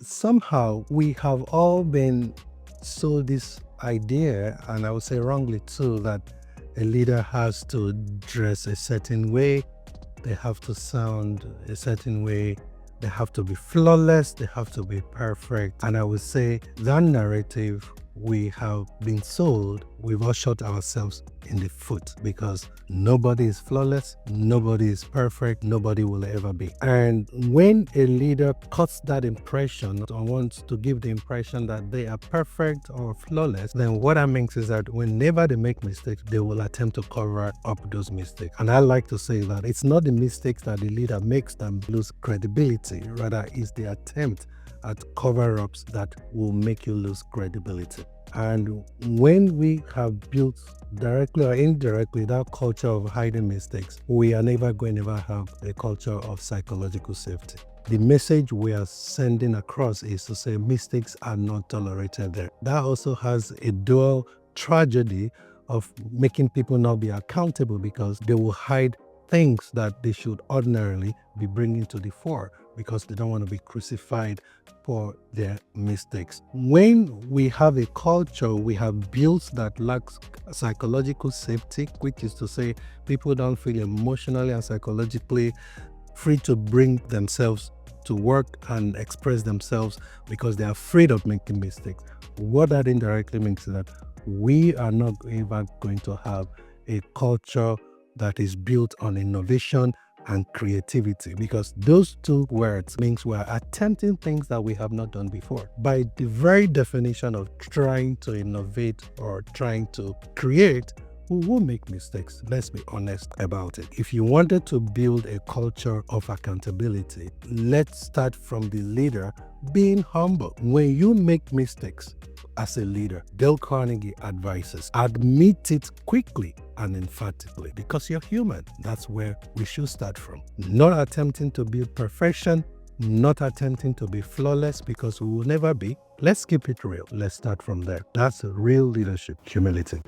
Somehow we have all been sold this idea, and I would say wrongly too, that a leader has to dress a certain way, they have to sound a certain way, they have to be flawless, they have to be perfect. And I would say that narrative we have been sold, we've all shot ourselves in the foot, because nobody is flawless, nobody is perfect, nobody will ever be. And when a leader cuts that impression or wants to give the impression that they are perfect or flawless, then what that means is that whenever they make mistakes, they will attempt to cover up those mistakes. And I like to say that it's not the mistakes that the leader makes them lose credibility, rather it's the attempt at cover-ups that will make you lose credibility. And when we have built directly or indirectly that culture of hiding mistakes, we are never going to ever have a culture of psychological safety. The message we are sending across is to say mistakes are not tolerated there. That also has a dual tragedy of making people not be accountable, because they will hide things that they should ordinarily be bringing to the fore because they don't want to be crucified for their mistakes. When we have a culture we have built that lacks psychological safety, which is to say people don't feel emotionally and psychologically free to bring themselves to work and express themselves because they're afraid of making mistakes, what that indirectly means is that we are not ever going to have a culture that is built on innovation and creativity, because those two words means we're attempting things that we have not done before. By the very definition of trying to innovate or trying to create, we will make mistakes. Let's be honest about it. If you wanted to build a culture of accountability, let's start from the leader being humble. When you make mistakes as a leader, Dale Carnegie advises, admit it quickly and emphatically, because you're human. That's where we should start from. Not attempting to build perfection, not attempting to be flawless, because we will never be. Let's keep it real. Let's start from there. That's real leadership, humility.